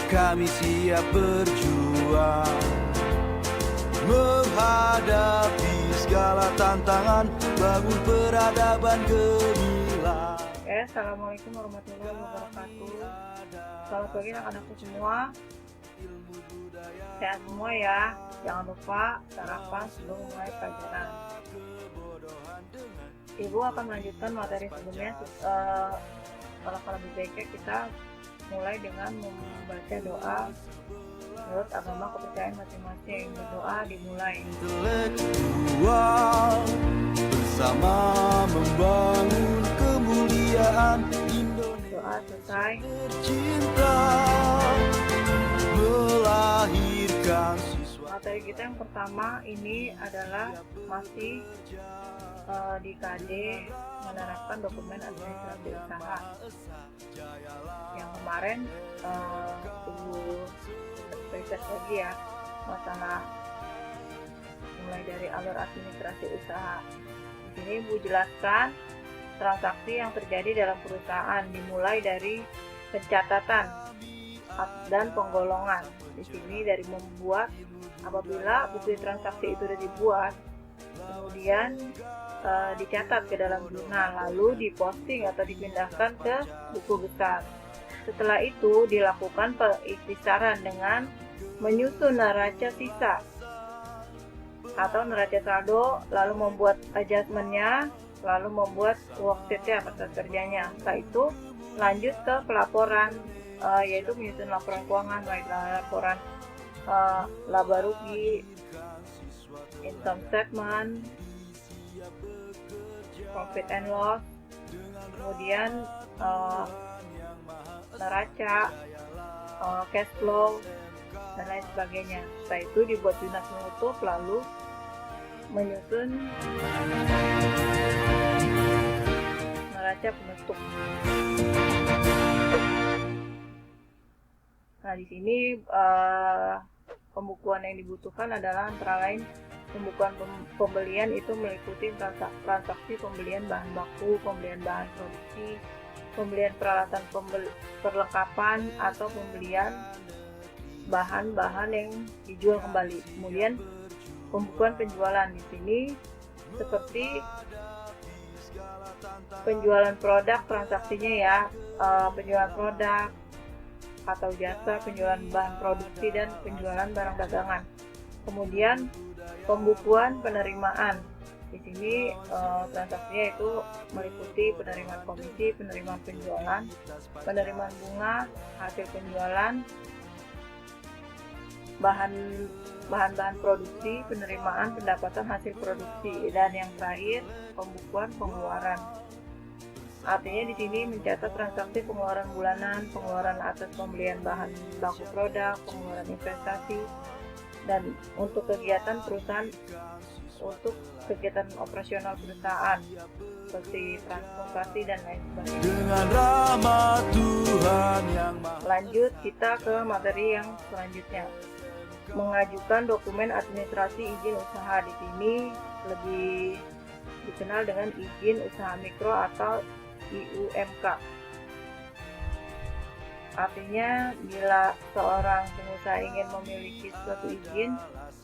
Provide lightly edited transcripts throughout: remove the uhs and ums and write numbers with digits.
kami siap berjuang menghadapi segala tantangan, bangun peradaban gemilang. Assalamualaikum warahmatullahi wabarakatuh. Selamat pagi anak-anakku semua. Sehat semua ya. Jangan lupa sarapan sebelum mulai pelajaran. Ibu akan melanjutkan materi sebelumnya. Kalau lebih baiknya kita mulai dengan membaca doa menurut agama kepercayaan masing-masing. Berdoa dimulai. Intelektual bersama membangun kemuliaan Indonesia. Doa selesai. Tercinta melahirkan siswa. Materi kita yang pertama ini adalah masih di KD menerapkan dokumen administrasi usaha. Yang kemarin Ibu riset lagi ya masalah mulai dari alur administrasi usaha. Di sini Ibu jelaskan transaksi yang terjadi dalam perusahaan dimulai dari pencatatan dan penggolongan. Di sini dari membuat, apabila buku transaksi itu sudah dibuat, kemudian dicatat ke dalam jurnal, lalu diposting atau dipindahkan ke buku besar. Setelah itu dilakukan pengikhtisaran dengan menyusun neraca sisa atau neraca saldo, lalu membuat adjustment-nya, lalu membuat worksheet-nya atas kerjanya. Setelah itu lanjut ke pelaporan, yaitu menyusun laporan keuangan, baik laporan laba rugi, income statement, profit and loss, kemudian neraca, cash flow, dan lain sebagainya. Setelah itu dibuat jurnal penutup, lalu menyusun neraca penutup. Nah, di sini pembukuan yang dibutuhkan adalah antara lain pembukuan pembelian itu meliputi transaksi pembelian bahan baku, pembelian bahan produksi, pembelian peralatan perlengkapan atau pembelian bahan-bahan yang dijual kembali. Kemudian pembukuan penjualan di sini seperti penjualan produk transaksinya ya, penjualan produk atau jasa, penjualan bahan produksi, dan penjualan barang dagangan. Kemudian pembukuan penerimaan. Di sini transaksinya itu meliputi penerimaan komisi, penerimaan penjualan, penerimaan bunga, hasil penjualan, bahan-bahan produksi, penerimaan pendapatan hasil produksi, dan yang terakhir pembukuan pengeluaran. Artinya di sini mencatat transaksi pengeluaran bulanan, pengeluaran atas pembelian bahan baku produk, pengeluaran investasi, dan untuk kegiatan perusahaan, untuk kegiatan operasional perusahaan seperti transportasi dan lain sebagainya. Dengan rahmat Tuhan yang Maha. Lanjut kita ke materi yang selanjutnya. Mengajukan dokumen administrasi izin usaha. Di sini lebih dikenal dengan izin usaha mikro atau IUMK. Artinya bila seorang pengusaha ingin memiliki suatu izin,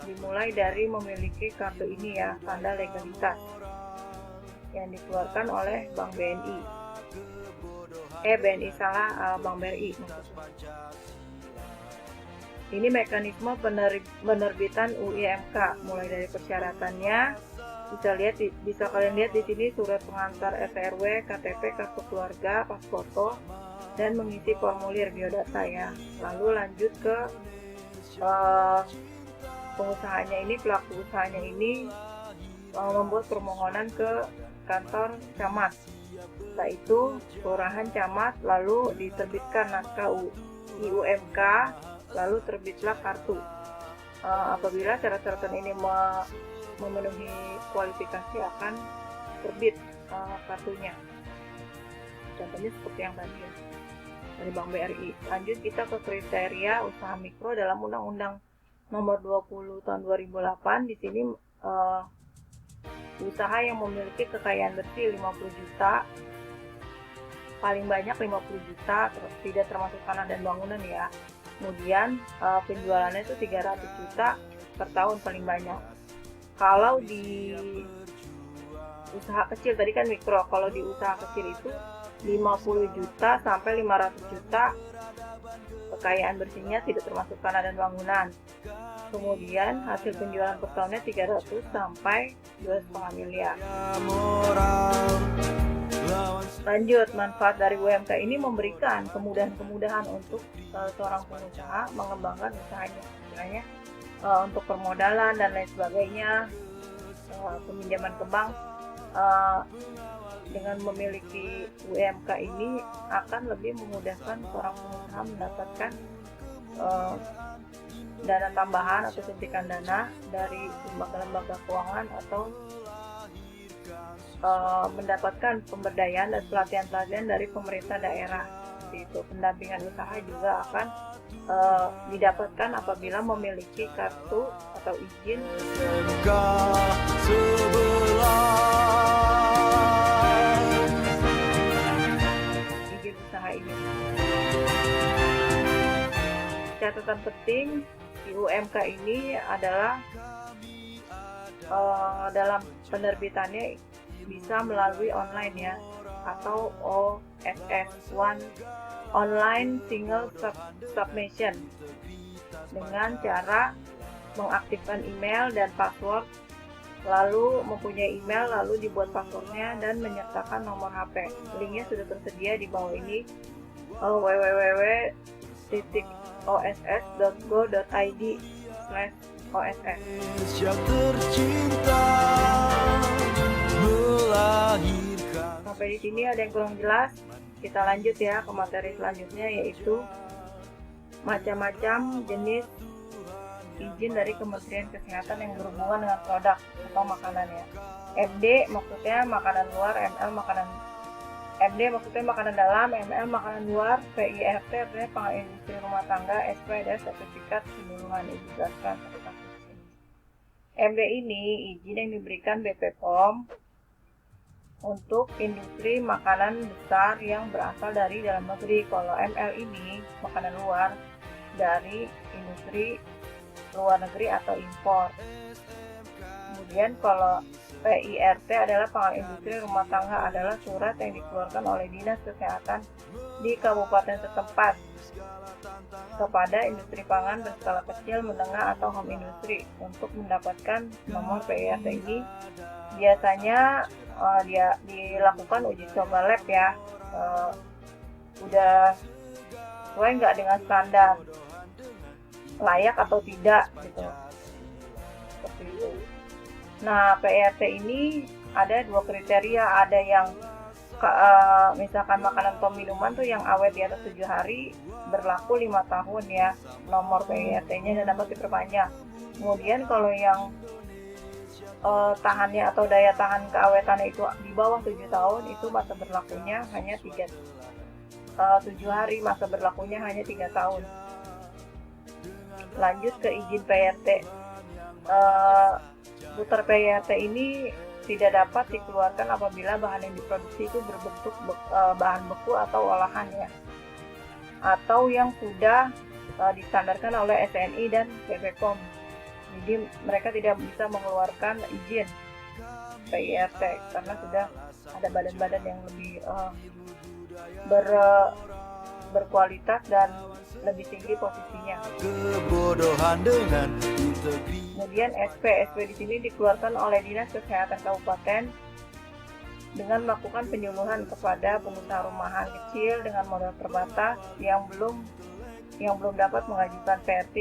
dimulai dari memiliki kartu ini ya, tanda legalitas yang dikeluarkan oleh Bank BNI. Bank BRI maksudnya. Ini mekanisme penerbitan UIMK, mulai dari persyaratannya. Bisa kalian lihat di sini surat pengantar RT/RW, KTP, kartu keluarga, pas foto, dan mengisi formulir biodata ya. Lalu lanjut ke pengusahanya ini, pelaku usahanya ini membuat permohonan ke kantor camat. Setelah itu kelurahan camat, lalu diterbitkan naskah IUMK, lalu terbitlah kartu. Apabila syarat-syarat ini memenuhi kualifikasi, akan terbit kartunya. Contohnya seperti yang tadi ya, dari Bank BRI. Lanjut kita ke kriteria usaha mikro dalam Undang-Undang Nomor 20 Tahun 2008. Di sini usaha yang memiliki kekayaan bersih 50 juta, paling banyak 50 juta, tidak termasuk tanah dan bangunan ya. Kemudian penjualannya itu 300 juta per tahun paling banyak. Kalau di usaha kecil, tadi kan mikro, kalau di usaha kecil itu 50 juta sampai 500 juta kekayaan bersihnya tidak termasuk tanah dan bangunan. Kemudian hasil penjualan per tahunnya 300 sampai 2,5 miliar. Lanjut, manfaat dari UMK ini memberikan kemudahan-kemudahan untuk seorang pengusaha mengembangkan usahanya, misalnya untuk permodalan dan lain sebagainya, peminjaman ke bank. Dengan memiliki UMK ini akan lebih memudahkan seorang pengusaha mendapatkan dana tambahan atau suntikan dana dari lembaga-lembaga keuangan atau mendapatkan pemberdayaan dan pelatihan-pelatihan dari pemerintah daerah. Itu pendampingan usaha juga akan didapatkan apabila memiliki kartu atau izin usaha ini. Catatan penting di UMK ini adalah dalam penerbitannya bisa melalui online ya, atau OSS, Online Single Submission, dengan cara mengaktifkan email dan password, lalu mempunyai email, lalu dibuat passwordnya dan menyertakan nomor HP. Linknya sudah tersedia di bawah ini, www.oss.go.id/oss. Sampai di sini ada yang kurang jelas, kita lanjut ya ke materi selanjutnya, yaitu macam-macam jenis izin dari Kementerian Kesehatan yang berhubungan dengan produk atau makanan ya. MD maksudnya makanan luar, MD maksudnya makanan dalam, ML makanan luar, PIRT artinya pengalaman industri rumah tangga, SP adalah sertifikat penyuluhan. Dijelaskan MD ini izin yang diberikan BP POM untuk industri makanan besar yang berasal dari dalam negeri. Kalau ML ini makanan luar, dari industri luar negeri atau impor. Kemudian kalau PIRT adalah pengalaman industri rumah tangga, adalah surat yang dikeluarkan oleh Dinas Kesehatan di kabupaten setempat kepada industri pangan berskala kecil, menengah atau home industry. Untuk mendapatkan nomor PIRT ini biasanya dia dilakukan uji coba lab ya, udah sesuai nggak dengan standar, layak atau tidak gitu, seperti itu. Nah, PIRT ini ada 2 kriteria, ada yang misalkan makanan atau minuman tuh yang awet di atas 7 hari, berlaku 5 tahun ya nomor PIRT-nya, dan dapat diperpanjang. Kemudian kalau yang tahannya atau daya tahan keawetannya itu di bawah 7 tahun, itu masa berlakunya hanya 7 hari, masa berlakunya hanya 3 tahun. Lanjut ke izin PIRT. Putar PIRT ini tidak dapat dikeluarkan apabila bahan yang diproduksi itu berbentuk bahan beku atau olahan ya, atau yang sudah distandarkan oleh SNI dan BP POM. Jadi mereka tidak bisa mengeluarkan izin PIRT karena sudah ada badan-badan yang lebih berkualitas dan lebih tinggi posisinya. Kemudian SP di sini dikeluarkan oleh Dinas Kesehatan Kabupaten dengan melakukan penyuluhan kepada pengusaha rumahan kecil dengan modal terbatas yang belum dapat mengajukan PIRT.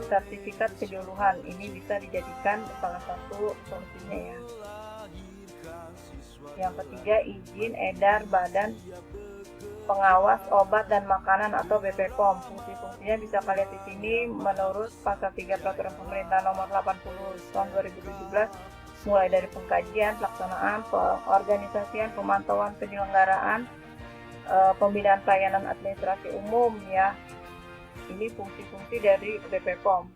Sertifikat penyuluhan ini bisa dijadikan salah satu solusinya ya. Yang ketiga, izin edar Badan Pengawas Obat dan Makanan atau BP POM. Fungsi-fungsinya bisa kalian di sini menurut pasal 3 Peraturan Pemerintah Nomor 80 Tahun 2017, mulai dari pengkajian, pelaksanaan, pengorganisasian, pemantauan, penyelenggaraan, pembinaan pelayanan administrasi umum ya. Ini fungsi-fungsi dari BP POM.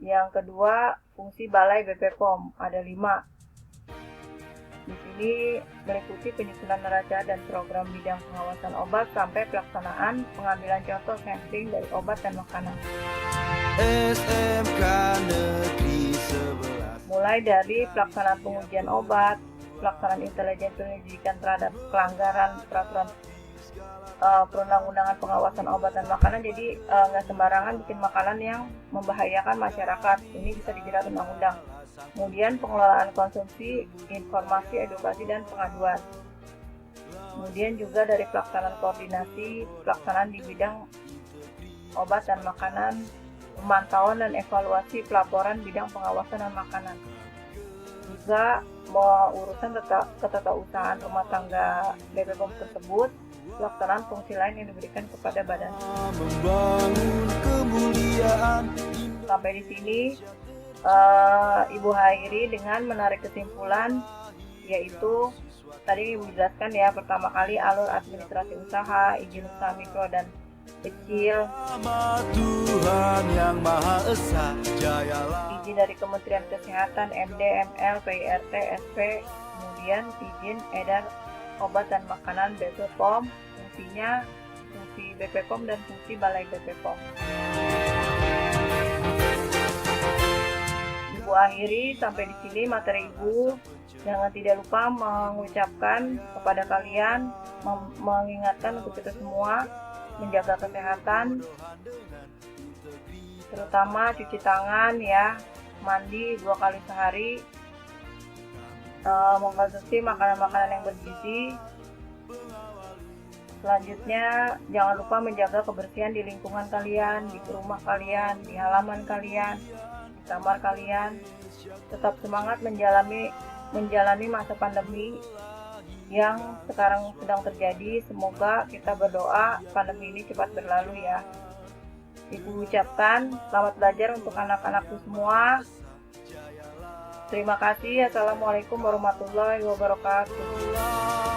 Yang kedua, fungsi Balai BP POM ada 5. Di sini ini meliputi penyusunan neraca dan program bidang pengawasan obat sampai pelaksanaan pengambilan contoh sampling dari obat dan makanan. SMK Negeri 11. Mulai dari pelaksanaan pengujian obat, pelaksanaan intelijen penyelidikan terhadap pelanggaran peraturan perundang-undangan pengawasan obat dan makanan. Jadi nggak sembarangan bikin makanan yang membahayakan masyarakat, ini bisa dijerat undang-undang. Kemudian pengelolaan konsumsi, informasi, edukasi, dan pengaduan. Kemudian juga dari pelaksanaan koordinasi, pelaksanaan di bidang obat dan makanan, pemantauan dan evaluasi pelaporan bidang pengawasan dan makanan. Juga urusan ketatausahaan rumah tangga BP POM tersebut, pelaksanaan fungsi lain yang diberikan kepada badan. Membangun kemuliaan. Sampai di sini Ibu akhiri dengan menarik kesimpulan, yaitu tadi Ibu jelaskan ya, pertama kali alur administrasi usaha, izin usaha mikro dan kecil, Nama Tuhan yang Maha Esa, jayalah. izin dari Kementerian Kesehatan, MD, ML, PIRT, SP, kemudian izin edar obat dan makanan BP POM, fungsinya fungsi BP POM dan fungsi Balai BP POM. Ibu akhiri sampai di sini materi Ibu. Jangan tidak lupa mengucapkan kepada kalian, mengingatkan untuk kita semua menjaga kesehatan, terutama cuci tangan ya, mandi 2 kali sehari, mengkonsumsi makanan-makanan yang bergizi. Selanjutnya, jangan lupa menjaga kebersihan di lingkungan kalian, di rumah kalian, di halaman kalian, di kamar kalian. Tetap semangat menjalani masa pandemi yang sekarang sedang terjadi. Semoga kita berdoa pandemi ini cepat berlalu ya. Ibu ucapkan selamat belajar untuk anak-anakku semua. Terima kasih. Assalamualaikum warahmatullahi wabarakatuh.